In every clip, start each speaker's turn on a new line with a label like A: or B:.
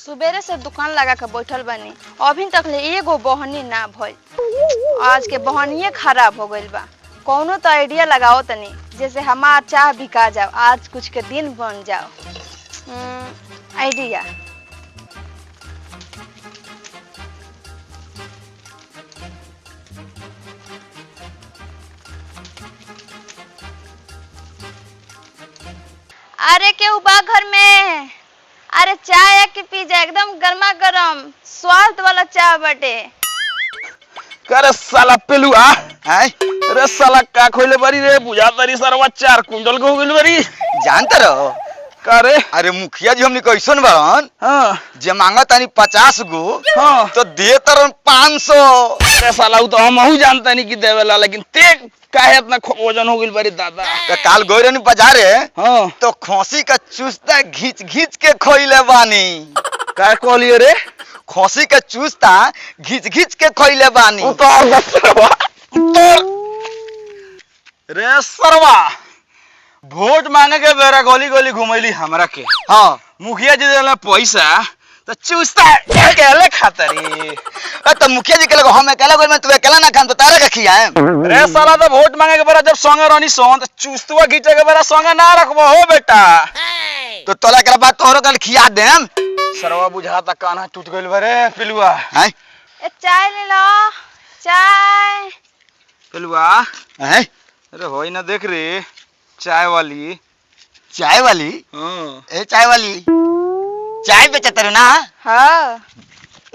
A: सुबेरे से दुकान लगा के बैठल बनी, अभी तक ले एगो बहनी ना भइल। आज के बहनिये खराब हो गइल बा। कौनो तो आइडिया लगाओ तनी, जैसे हमार चाह बिका जाओ, आज कुछ के दिन बन जाओ। आइडिया अरे केहू बा घर में? अरे चाय के पी जा, एकदम गर्मा गर्म स्वाद वाला चाय बटे।
B: करे साला पेलुआ है रे साला का खोले बरी रे बुझा तरी सरवा 4 कुंटल को हो गइल बरी
C: जानत रहो
B: करे।
C: अरे मुखिया जी हमनी कैसन बारन
B: हां
C: जे मांगा तानी 50 गो
B: हां
C: तो दे तरन 500।
B: अरे साला उ तो हमहू जानता नहीं कि देवेला, लेकिन ते काहे इतना वजन हो गइल बरी दादा।
C: तो काल गई रहनी बाजारे
B: हां
C: तो खोसी का चूस्ता घींच घींच के खोइले बानी।
B: का कहलिए रे?
C: खोसी का चूस्ता घींच घींच के खोइले बानी।
B: उतार सरवा उतार रे सरवा। वोट मांगे के बेरा गली गली घुमैली हमरा के।
C: हाँ
B: मुखिया जी देला पैसा तो चूस्ता अकेले खातरी।
C: तो मुखिया जी के लगे हम अकेला गइल में तू अकेला ना खान तो तारा के खियाए।
B: रे साला तो वोट मांगे के बेरा जब संगे रहनी सोन तो चूस्तवा घींचे के बेरा संगे ना रखबो हो बेटा।
C: तो तोला के बाद तोहरो कल खिया देम।
B: सरवा बुझाता कान्हा टूट गइल बरे पिलुआ।
C: हैं
A: ए चाय ले लो, चाय।
B: पिलुआ
C: हैं
B: अरे होई ना देख रे चाय वाली।
C: चाय वाली?
B: हां
C: ए चाय वाली चाय बेचत रहे ना?
A: हाँ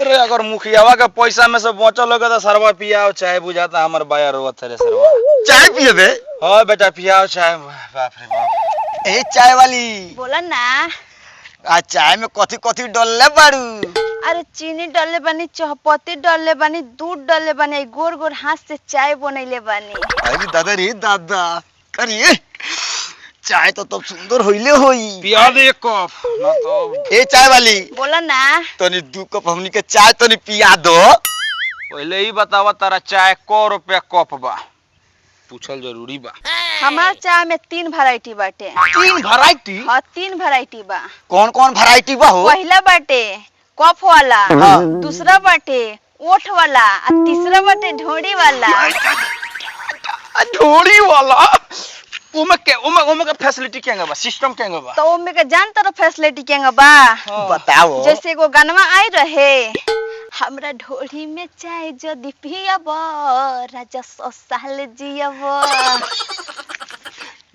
B: अरे अगर मुखियावा के पैसा में से बचल होगा तो सरवा पियाओ चाय। बुझाता हमर बाया रोवत रे सरवा।
C: चाय पिएबे?
B: हां बेटा पियाओ चाय। बाप रे बाप।
C: ए चाय वाली
A: बोला ना।
C: आ चाय में कथी कथी डलले बारू?
A: अरे चीनी डालले बानी, चाहपत्ती डालले बानी, दूध डालले बानी, गोर गोर हाथ से चाय बनैले बानी।
C: अरे दादा रे दादा करिए चाय तो तब सुंदर होइले होई।
B: पिया दे एक कप ना तो।
C: ए चाय वाली
A: बोला ना।
C: तनी 2 कप हमनी के चाय तनी पिया दो।
B: पहले ही बतावा तारा चाय को रुपया कप बा? पूछल जरूरी बा।
A: हमार चाय में 3 वैरायटी बाटे।
C: 3 वैरायटी?
A: हाँ 3 वैरायटी बा।
C: कौन कौन वैरायटी बा हो?
A: पहला बाटे कप वाला,
C: हाँ।
A: दूसरा बाटे ओठ वाला, और तीसरा बाटे ढोड़ी वाला।
B: ढोड़ी वाला ओमे के फैसिलिटी केंगा बा? सिस्टम केंगा बा?
A: तो ओमे के जान तर फैसिलिटी केंगा बा।
C: बताओ।
A: जैसे एगो गानवा आई रहे, हमरा ढोड़ी में चाय जदी पियब राजा 100 साल जियब।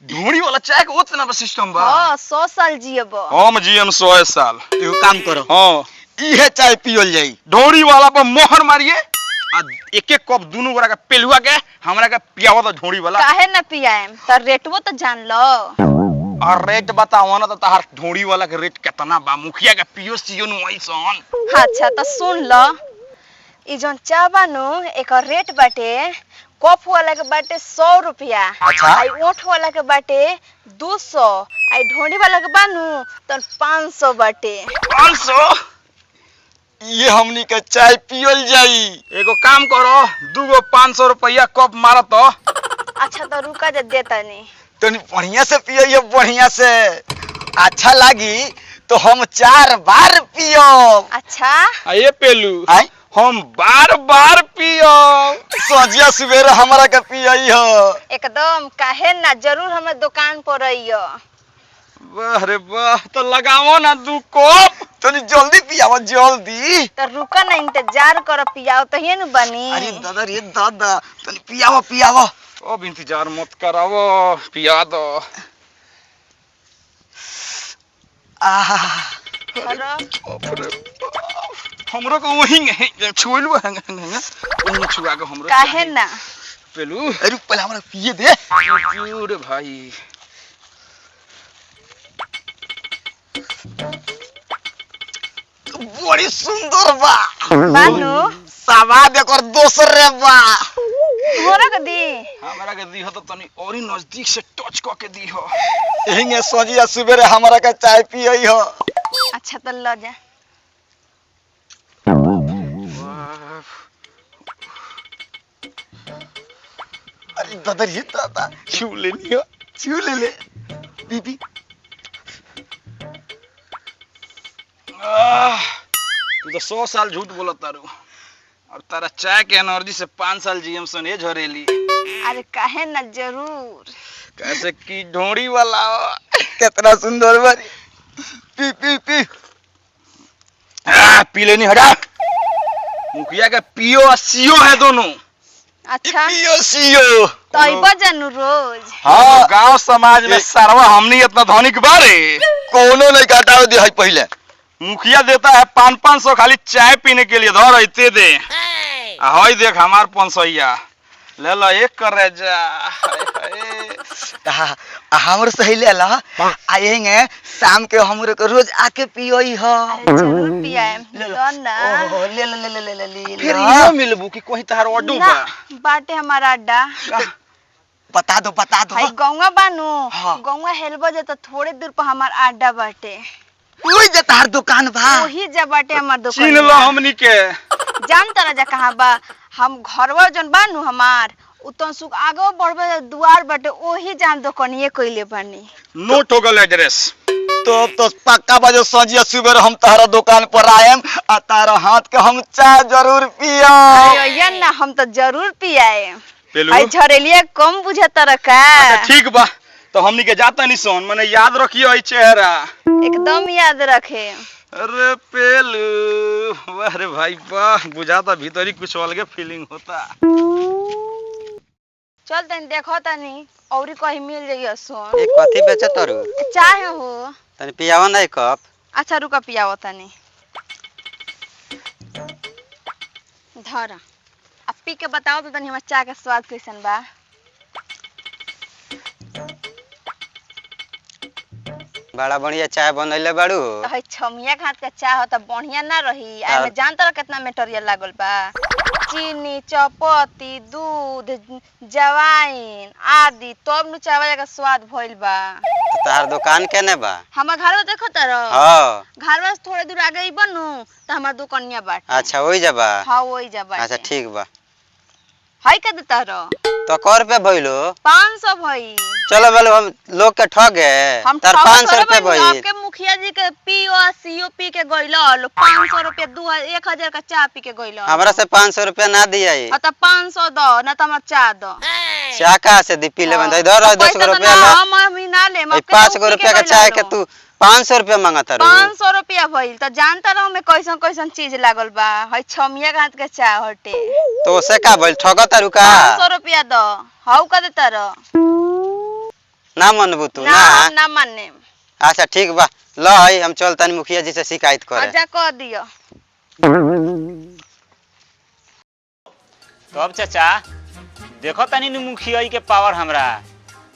B: ढोड़ी वाला चाय के उतना बा सिस्टम बा?
A: हाँ 100 साल जियब।
B: हम जीएम 100 साल।
C: एगो काम करो
B: हां
C: इहे चाय पियल जाई।
B: ढोड़ी वाला पर मोहर मारिए आ एक एक कप दोनों गोरा के पेलुआ के हमरा के पियावा तो ढोड़ी वाला।
A: काहे ना पियाएम? त रेटवो तो जान लो।
B: और रेट बताओ ना तो तहार ढोड़ी वाला के रेट कितना बा? मुखिया के पियो सियो नु ऐसन।
A: अच्छा तो सुन लो, ई जोन चाय बानू एकर रेट बाटे कप वाला के बाटे 100 रुपया।
C: अच्छा।
A: आई ओठ वाला के बाटे 200, आई ढोड़ी वाला के बानू तो 500 बाटे।
B: 500?
C: ये हमनी के चाय पियल जाई।
B: एगो काम करो 2 गो 500 रुपया कप मारो तो।
A: अच्छा तो रुका जा देता नहीं।
C: तनी बढ़िया से पियो, बढ़िया से अच्छा लागी तो हम 4 बार पियो।
A: अच्छा
B: ये पेलू
C: आय
B: हम बार बार पियो।
C: सजिया सवेरे हमरा के पियई हो।
A: एकदम काहे ना, जरूर हमें दुकान पर रहियो।
B: वाह रे वाह, तो लगाओ ना 2 कप।
C: तनी जल्दी पियावा जल्दी।
A: तो रुका ना, इंतजार करो, पियाओ तो ही न बनी।
C: अरे दादा रे दादा तनी पियावा पियावा।
B: अब इंतजार मत करावो, पिया दो।
C: आहा
A: अरे
B: हमरो को वही छुइलु हंगा वही छुआ के हमरो
A: काहे ना।
B: पेलू
C: अरे पहले हमरा पिए दे।
B: रे भाई
C: बड़ी सुंदर बा
A: बानू
C: सवाद एकर दोसर रे बा।
A: तोरा के दी?
B: हमरा के दी हो तो तनी और ही नजदीक से टच क के दी हो।
C: एहिंगे सजिया सवेरे हमरा के चाय पियई हो।
A: अच्छा तो ल जा।
C: अरे दादा रे दादा
B: छू लेनी हो।
C: छू ले बीबी।
B: तू तो 100 साल झूठ बोलत तारू और तारा चाय के एनर्जी से 5 साल जीएम सन ये झरेली।
A: अरे काहे ना, जरूर।
B: कैसे की ढोड़ी वाला
C: कितना सुंदर बारी। पी पी पी।
B: पी लेनी हटा। मुखिया का पीओ और सीओ है दोनों।
A: अच्छा
C: पियो सियो।
A: तो अइबा जानू रोज।
B: हाँ गांव समाज में सरवा हमनी इतना धनिक बारे।
C: कोनो नहीं काटाओ दे है पहले।
B: मुखिया देता है 500 खाली चाय पीने के लिए, धर इतने दे। हाय देख हमार 500 ले लो एक कर रह जा।
C: हमर सही ले ला आएंगे शाम के हमरे को रोज आके पियोई हो।
A: अरे जरूर पियाए। लो ना।
C: ओहो ले ले ले ले ले ले।
B: फिर इहो मिलबू कि कोई तार ऑडू
A: ना,
B: बा।
A: बाटे हमारा अड्डा।
C: बता दो बता दो।
A: भाई गौवा बानू।
C: हाँ।
A: गौवा हेलबो जे तो थोड़े दूर पर हमार अड्डा बाटे।
C: ओई जे तार दुकान बा।
A: वही जा बाटे हमार दुकान।
B: चिन्ह लो हमनी के।
A: जान तारा जा कहाँ बा। हम घरवा जन बानू हमार उतन सुख आगे बढ़बे दुआर बाटे वही जान दुकानिए कइले बानी।
B: नोट हो गल एड्रेस।
C: तो पक्का बाजो सजिया सुबह हम तारा दुकान पर आएम आ तारा हाथ के हम चाय जरूर पिया।
A: अरे ना हम तो जरूर पियाए।
B: पेलू
A: आई झरेलिया कम बुझे तरह का।
B: अच्छा ठीक बा तो हमनी के जाता नहीं सोन मने याद रखियो ई चेहरा।
A: एकदम याद रखे।
B: अरे पेलू वाह रे भाई वाह, बुझाता भीतरी कुछ अलगे फीलिंग होता।
A: चल तनी देखो तनी औरी कहीं मिल जाइए सोन।
C: एक कथी बेचे तरू?
A: चाहे हो।
C: तनी पियावा नहीं कप।
A: अच्छा रुका पियाओ तनी। धरा अब पी के बताओ तो तनी हमार चाय का स्वाद कैसन बा।
C: बड़ा बढ़िया चाय बनैले बाड़ू।
A: तो है छमिया के हाथ का चाय हो तो बढ़िया ना रही। आ में जान तर कितना मटेरियल लागल बा। चीनी, चपत्ती, दूध, जवाइन आदि तब नु चाय का स्वाद भइल बा।
C: तार दुकान केने बा?
A: हमार घर में देखो तर।
C: हां।
A: घर में थोड़े दूर आगे ही बनू तो हमार दुकानिया बाटे।
C: अच्छा वही जबा।
A: हां वही जबा।
C: अच्छा ठीक बा।
A: हाय का देता रो?
C: तो क रुपया भइलो?
A: 500 भई।
C: चलो बोलो हम लोग के ठगे। तार 500 रुपया भई।
A: आपके मुखिया जी के पीओ सीओ पी के गइलो 500 रुपया 1000 का चाय पी के गइलो।
C: हमरा से 500 रुपया ना दिया।
A: तो 500 दो ना तो हमार चाय दो।
C: चाय कहाँ से दी पी ले बंद इधर 10 रुपया ला।
A: हम ना ले।
C: 5 रुपया का चाय के तू 500 रुपया मांगता रो।
A: 500 रुपया भइल तो जानता रहो मैं कैसन कैसन चीज लागल बा। है छमिया के हाथ के चाय हटे।
C: तो से का भइल ठगता रुका?
A: 500 रुपया दो। हाउ का देता रो?
C: ना मनबू तू
A: ना
C: ना?
A: हम ना माने।
C: अच्छा ठीक बा ल है हम चलतनी मुखिया जी से शिकायत करे।
A: अच्छा कह दियो।
D: तो अब चाचा देखो तनी नु मुखिया के पावर हमरा।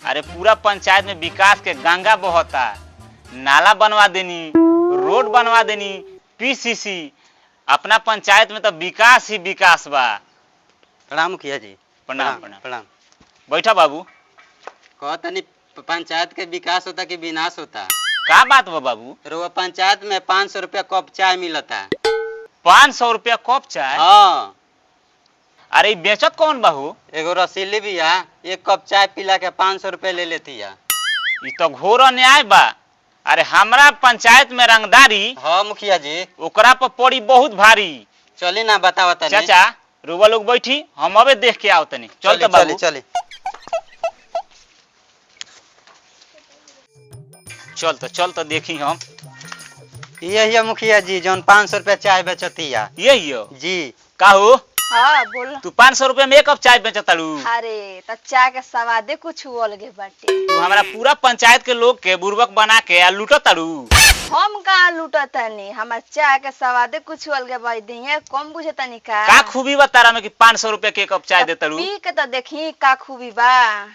D: अरे पूरा पंचायत में विकास के गंगा बहता। नाला बनवा देनी, रोड बनवा देनी, पीसीसी। अपना पंचायत में तो विकास ही विकास बा।
C: प्रणाम मुखिया जी।
D: प्रणाम प्रणाम।
C: प्रणाम।
D: बैठा बाबू।
C: कहतनी पंचायत के विकास होता कि विनाश होता?
D: का बात बा बाबू?
C: रोवा पंचायत में 500 रुपया कप चाय मिलता।
D: 500 रुपया कप चाय?
C: हाँ।
D: अरे बेचत कौन बाहू?
C: एगो रसीली भी है, एक कप चाय पिला के 500 रुपया ले लेती है।
D: ये तो घोर अन्याय बा। अरे हमरा पंचायत में रंगदारी।
C: हाँ मुखिया जी।
D: ओकरा पर पड़ी बहुत भारी।
C: चली ना बतावा तनी।
D: चाचा रुआ लोग बैठी हम अबे देख के आओ तनी। चल तो बाबू।
C: चली
D: चल तो देखी हम।
C: ये मुखिया जी जौन 500 रुपया चाय बेचती है।
D: यही हो
C: जी।
D: काहू
A: हाँ बोल।
D: तू 500 रुपया में एक कप चाय बेचतालू।
A: अरे तो चाय के स्वादे कुछ अलगे बाटे।
D: तू हमारा पूरा पंचायत के लोग के बुर्बक बना के आ लूटतालू।
A: हम कहाँ लूटतानी। हमार चाय के स्वादे कुछ अलगे बाई दिए कम बुझतानी
D: का खूबी बा तारा में कि 500 रुपया के एक कप चाय देतालू?
A: पी के तो देखी का खूबी बा।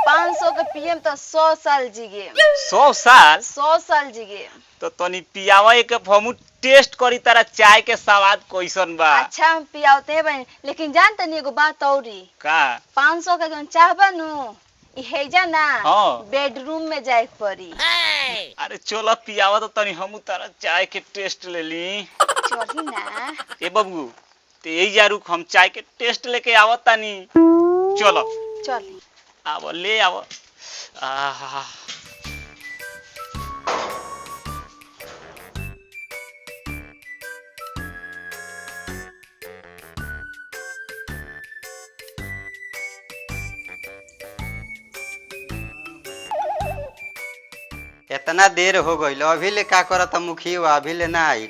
A: 500 के पीएम तो 100 साल जीगे।
D: 100 साल?
A: 100 साल जीगे।
D: तो तनी पियावा एक हमू टेस्ट करी तारा चाय के स्वाद कैसन बा।
A: अच्छा हम पियावते बन लेकिन जानतनी एगो बात औरी।
D: का?
A: 500 के जौन चाह बनू हेजा ना
D: हाँ।
A: बेडरूम में जाए पड़ी।
D: अरे चलो पियावा तो तनी हमू तारा चाय के टेस्ट ले ली।
A: चली ना।
D: ए बबू ते यही जा रुक हम चाय के टेस्ट लेके आवत तानी। चलो
A: चली।
D: आवो ले आवो। आहा
E: इतना देर हो गईल अभी ले का करत मुखिया अभी ले ना आई।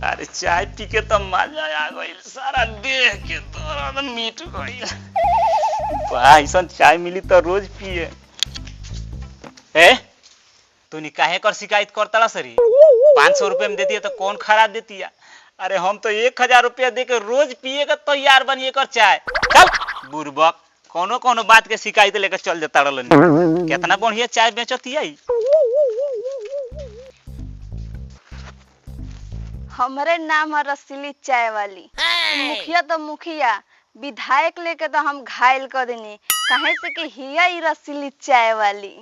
D: अरे चाय पी के तो मजा आ गई, सारा देह के तो मीठ गई। ऐसा चाय मिली तो रोज पिए। ए तूने काहे कर शिकायत करता सरी? 500 रुपये में देती है तो कौन खराब देती है? अरे हम तो 1000 रुपया दे के रोज पिए का तैयार बनिए कर चाय। चल बुरबक, कोनो कोनो बात के शिकायत लेकर चल जाता रहलन। कितना बढ़िया चाय बेचती है।
A: हमारे नाम है रसीली चाय वाली। मुखिया तो मुखिया, विधायक लेके तो हम घायल कर देनी, कहे से कि हिया ही रसीली चाय वाली।